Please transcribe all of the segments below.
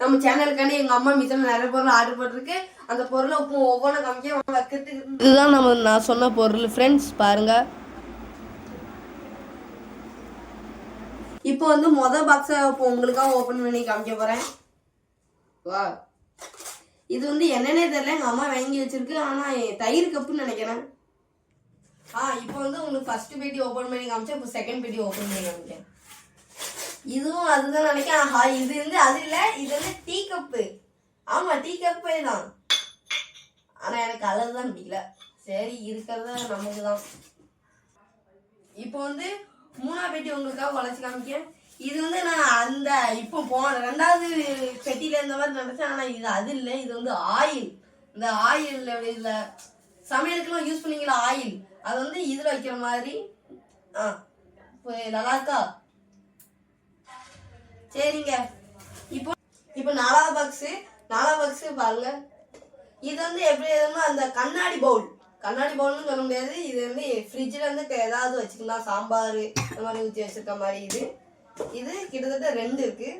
நம்ம சேனலுக்காண்டி எங்க அம்மா மிச்சம் நிறைய பொருள் ஆர்டர் போட்டிருக்கு. அந்த பொருளை ஒவ்வொன்றும் காமிக்க வைக்கிறதுக்கு இதுதான் நான் சொன்ன பொருள் ஃப்ரெண்ட்ஸ். பாருங்க, இப்போ வந்து மொதல் பாக்ஸை இப்போ உங்களுக்காக ஓப்பன் பண்ணி காமிக்க போறேன். வா, இது வந்து என்னன்னே தெரியல, எங்க அம்மா வாங்கி வச்சிருக்கு. ஆனா தயிர் கப்புன்னு நினைக்கிறேன். இப்போ வந்து உங்களுக்கு ஃபர்ஸ்ட் பெட்டி ஓப்பன் பண்ணி காமிச்சேன். இப்போ செகண்ட் பெட்டி ஓப்பன் பண்ணி காமிச்சேன். இதுவும் அதுதான் நினைக்கிறேன். இது வந்து அது இல்லை, இது வந்து டீ கப்பு. ஆமா, டீ கப்பே தான். ஆனா எனக்கு கலர் தான் பிடிக்கல. சரி, இருக்கிறத நமக்கு தான். இப்போ வந்து மூணாவது பெட்டி உங்களுக்காக உழைச்சி காமிக்கேன். இது வந்து நான் அந்த இப்போ ரெண்டாவது பெட்டியில இருந்த மாதிரி நினைச்சேன். ஆனா இது அது இல்லை, இது வந்து ஆயில். இந்த ஆயில் இதுல சமையலுக்குலாம் யூஸ் பண்ணீங்களா ஆயில், அது வந்து இதுல வைக்கிற மாதிரி. நல்லா இருக்கா? சரிங்க. இப்போ நாலாவது பாக்ஸ் பாருங்க. இது வந்து எப்படி அந்த கண்ணாடி பவுல்னு சொல்ல முடியாது. இது வந்து ஃப்ரிட்ஜில் வந்து ஏதாவது வச்சுக்கலாம், சாம்பார் இந்த மாதிரி ஊற்றி வச்சிருக்க மாதிரி. இது கிட்டத்தட்ட 2 இருக்கு.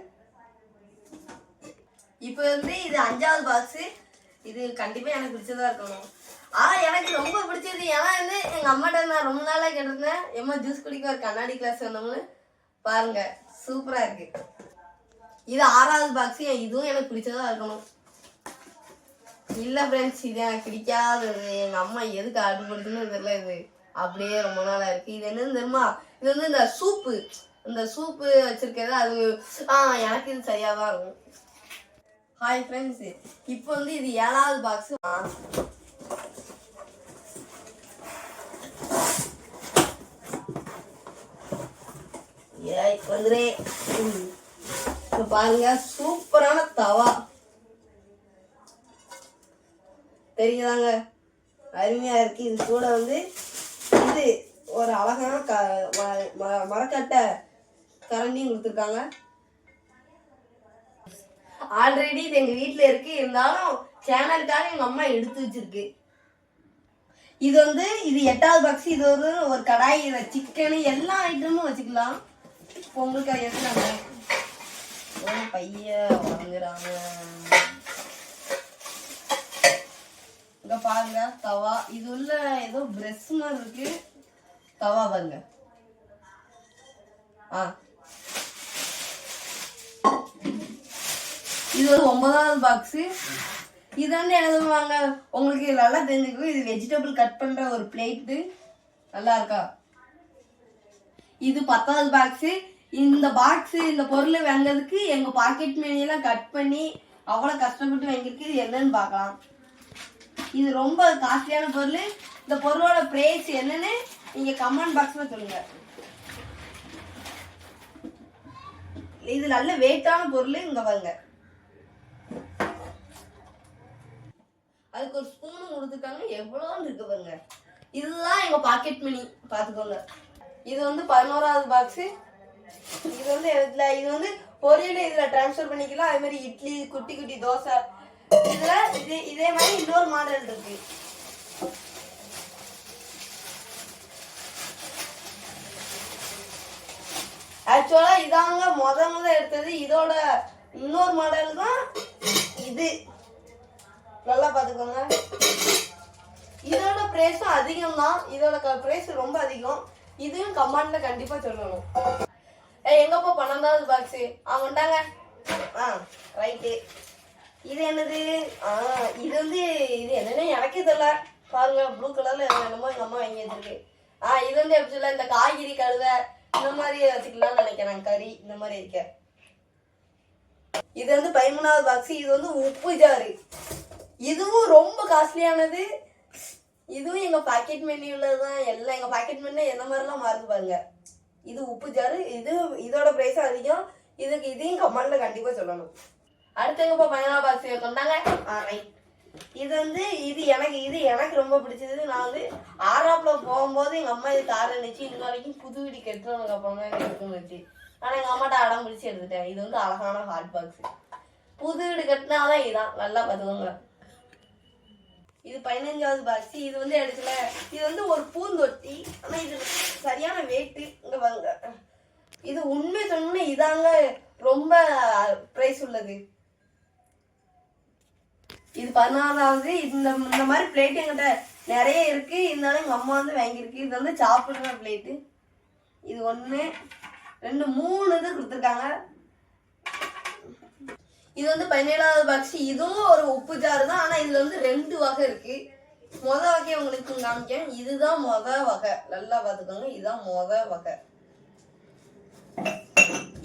இப்போ வந்து இது 5வது பாக்ஸ். இது கண்டிப்பா எனக்கு பிடிச்சதா இருக்கணும். எனக்கு ரொம்ப பிடிச்சது. ஏன்னா வந்து எங்க அம்மாட்ட நான் ரொம்ப நாளா கேட்டிருந்தேன், எம்மா ஜூஸ் குடிக்க ஒரு கண்ணாடி கிளாஸ் வேணும்னு. பாருங்க, சூப்பரா இருக்கு. இது 6வது பாக்ஸ். இதுவும் எனக்கு பிடிச்சதா இருக்கணும். இல்ல ஃப்ரெண்ட்ஸ், இது எனக்கு பிடிக்காதது. எங்க அம்மா எதுக்கு ஆர்டர் பண்ணுறதுன்னு தெரியல. இது அப்படியே ரொம்ப நாளா இருக்கு. இது என்னன்னு தெரியுமா? இது வந்து இந்த சூப்பு வச்சிருக்கிறது. அது எனக்கு இது சரியாதான் இருக்கும். ஹாய் ஃப்ரெண்ட்ஸ், இப்போ வந்து இது 7வது பாக்ஸ். வந்துரு. இப்ப பாருங்க, சூப்பரான தவா தெரியுதாங்க, அருமையா இருக்கு. இது கூட வந்து இது ஒரு அழகான மரக்கட்டை கரண்டியும் கொடுத்துருக்காங்க. ஆல்ரெடி இது எங்க வீட்டுல இருக்கு, இருந்தாலும் சேனலுக்காக எங்க அம்மா எடுத்து வச்சிருக்கு. இது 8வது பாக்ஸ். இது ஒரு கடாய், சிக்கனு எல்லா ஐட்டமும் வச்சுக்கலாம். பொங்கலுக்கு எடுத்துறாங்க. பைய வாங்குறாங்க. இங்க பாருங்க, தவா. இது உள்ள ஏதோ பிரஷ் மாதிரி இருக்கு. தவா பாருங்க. இது 9வது பாக்ஸ். இது என்ன சொல்லுவாங்க உங்களுக்கு நல்லா தெரிஞ்சுக்கும். இது வெஜிடபிள் கட் பண்ற ஒரு பிளேட்டு. நல்லா இருக்கா? இது 10வது பாக்ஸ். இந்த பொருளை வாங்கிறதுக்கு எங்க பாக்கெட் மணி எல்லாம் கட் பண்ணி அவ்வளவு கஷ்டப்பட்டு வாங்கிருக்கு. இது என்னன்னு பார்க்கலாம். இது ரொம்ப காஸ்ட்லியான பொருள். இந்த பொருளோட பிரைஸ் என்னன்னு நீங்க கமெண்ட் பாக்ஸ்ல சொல்லுங்க. இது நல்ல வெயிட்டான பொருள். இங்க பாருங்க, அதுக்கு ஒரு ஸ்பூனும் கொடுத்துருக்காங்க. எவ்வளோன்னு இருக்கு பாருங்க. இதுதான் எங்க பாக்கெட் மணி, பாத்துக்கோங்க. இது 11வது பாக்ஸ். இது பொரியல் இதுல டிரான்ஸ்ஃபர் பண்ணிக்கலாம். அதே மாதிரி இட்லி, குட்டி குட்டி தோசை இதுல இதே மாதிரி இன்னொரு மாடல் இருக்கு. ஆக்சுவலா இதாங்க முத எடுத்தது. இதோட இன்னொரு மாடல் தான் இது. நல்லா பாத்துக்கோங்க. இதோட பிரைஸும் அதிகம் தான். இதோட பிரைஸ் ரொம்ப அதிகம். இதுவும் கமெண்ட்ல கண்டிப்பா சொல்லணும். எங்கப்பா 12வது பாக்ஸ்? அவன்டாங்க. ரைட்டு. இது என்னது? இது என்னன்னு எனக்கே தெரியல. பாருங்க, ப்ளூ கலர்ல என்னமோ எங்க அம்மா வாங்கி வச்சிருக்கு. இது எப்படி சொல்ல, இந்த காய்கறி கழுவை இந்த மாதிரி வச்சுக்கலாம்னு நினைக்கிறேன். கறி இந்த மாதிரி இருக்க. இது 13வது பாக்ஸ். இது உப்பு ஜாரு. இதுவும் ரொம்ப காஸ்ட்லியானது. இதுவும் எங்க பாக்கெட் மெனு உள்ளதுதான். எல்லாம் எங்க பாக்கெட் மெனு எந்த மாதிரிலாம் மாறுது பாருங்க. இது உப்பு ஜாரு. இதோட பிரைஸும் அதிகம். இதையும் கமெண்ட்ல கண்டிப்பா சொல்லணும். அடுத்து எங்கப்பா 15வது பாக்ஸ் கொண்டாங்க. ரைட். இது எனக்கு ரொம்ப பிடிச்சது. நான் 6ஆப்ல போகும்போது எங்க அம்மா இது கார நினைச்சு இன்ன வரைக்கும் புது வீடு கெட்டுறவங்க அப்புறம் தான் எடுத்துச்சு. ஆனா எங்க அம்மாட்ட அடம் பிடிச்சி எடுத்துட்டேன். இது அழகான ஹாட் பாக்ஸ். புது வீடு கட்டினாதான் இதான். நல்லா பார்த்துக்கோங்க. இது 15வது பாக்ஸ். இது எடுக்கல. இது ஒரு பூந்தொட்டி. ஆனா இது சரியான வெயிட். இங்க பாருங்க. இது உண்மை சொன்ன இதாங்க ரொம்ப பிரைஸ் உள்ளது. இது 16வது. இந்த இந்த மாதிரி பிளேட் என்கிட்ட நிறைய இருக்கு, இருந்தாலும் எங்க அம்மா வந்து வாங்கியிருக்கு. இது வந்து சாப்பிடுற பிளேட்டு. இது 1 2 3 இது கொடுத்துருக்காங்க. இது வந்து 17வது பாக்ஸ். இதுவும் ஒரு உப்பு ஜாரு தான், ஆனா இதுல வந்து 2 வகை இருக்கு. வகையை உங்களுக்கு காமிக்கேன். இதுதான் வகை, நல்லா பாத்துக்கோங்க. இதுதான் வகை.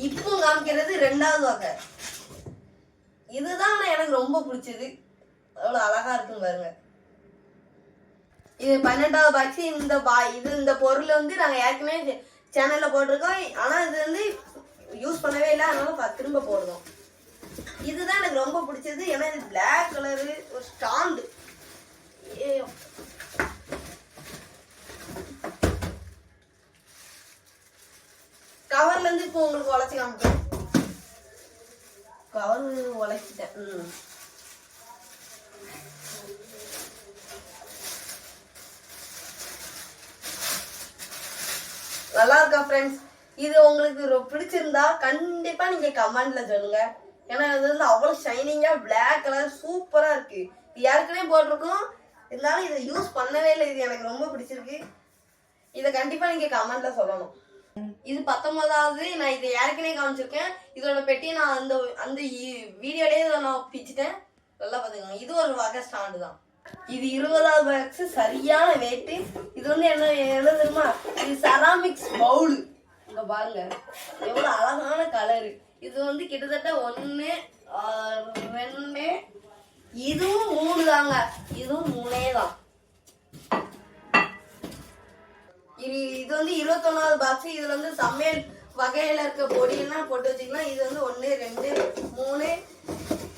இப்போ காமிக்கிறது 2வது வகை. இதுதான் எனக்கு ரொம்ப பிடிச்சது. அவ்வளவு அழகா இருக்குன்னு பாருங்க. இது 12வது பாக்ஸ். இந்த பொருள் வந்து நாங்க ஏற்கனவே சேனல்ல போட்டிருக்கோம், ஆனா இது வந்து யூஸ் பண்ணவே இல்லை, அதனால திரும்ப போடுறோம். இதுதான் எனக்கு ரொம்ப பிடிச்சது. ஏன்னா இது பிளாக் கலரு, ஒரு ஸ்டாண்டு. கவர்ல இருந்து இப்போ உங்களுக்கு உழைச்சி காமிக்கேன். கவர் உழைச்சிட்டேன். நல்லா இருக்கா ஃப்ரெண்ட்ஸ்? இது உங்களுக்கு பிடிச்சிருந்தா கண்டிப்பா நீங்க கமெண்ட்ல சொல்லுங்க. ஏன்னா இது வந்து அவ்வளவு ஷைனிங்கா பிளாக் கலர் சூப்பரா இருக்கு. இது ஏற்கனவே போட்டிருக்கோம், இருந்தாலும் இதை யூஸ் பண்ணவே இல்லை. இது எனக்கு ரொம்ப பிடிச்சிருக்கு. இதை கண்டிப்பா நீங்க கமெண்ட்ல சொல்லணும். இது 19வது. நான் இதை ஏற்கனவே காமிச்சிருக்கேன். இதோட பெட்டியை நான் அந்த வீடியோலயே நான் பிச்சுட்டேன். நல்லா பாத்துக்கோங்க. இது ஒரு வகை ஸ்டாண்டு தான். இது 20வது பாக்ஸ். சரியான வெயிட். இது வந்து என்ன தெரியுமா? இது செராமிக்ஸ் பவுல். இங்க பாருங்க எவ்வளவு அழகான கலரு. இது வந்து கிட்டத்தட்ட 1 2 இதுவும் 3 தாங்க. இதுவும் 3 தான். இது வந்து 21வது பாக்ஸ். இதுல வந்து சமையல் வகையில இருக்க பொடியெல்லாம் போட்டு வச்சுக்கலாம். இது வந்து 1 2 3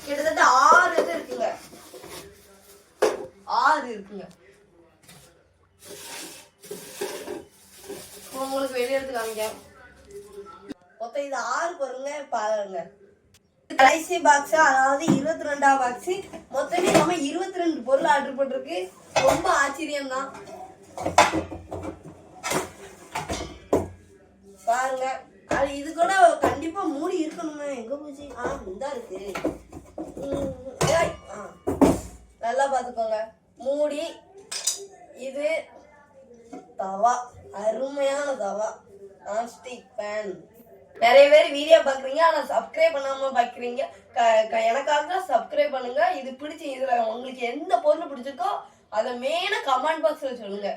கிட்டத்தட்ட 6 இது இருக்குங்க. 6 இருக்குங்க. உங்களுக்கு வெளியே எடுத்து காமிக்க. மொத்தம் இது 6 பொருளுங்க. பாருங்க. கடைசி பாக்ஸ், அதாவது 22வது பாக்ஸ். மொத்தமே நம்ம 22 பொருள் ஆர்டர் போட்டிருக்கு. ரொம்ப ஆச்சரியம் தான். பாருங்க. இது கூட கண்டிப்பா மூடி இருக்கணுமே. எங்க போச்சு? இந்தா இருக்கு. நல்லா பாத்துக்கோங்க. மூடி. இது தவா, அருமையான தவா, நான்ஸ்டிக் பேன். நிறைய பேர் வீடியோ பாக்குறீங்க, ஆனா சப்ஸ்கிரைப் பண்ணாம பாக்குறீங்க. எனக்காக சப்ஸ்கிரைப் பண்ணுங்க. இது பிடிச்சி இதுல உங்களுக்கு எந்த பொருள் பிடிச்சிருக்கோ அதை மெயினா கமெண்ட் பாக்ஸ்ல சொல்லுங்க.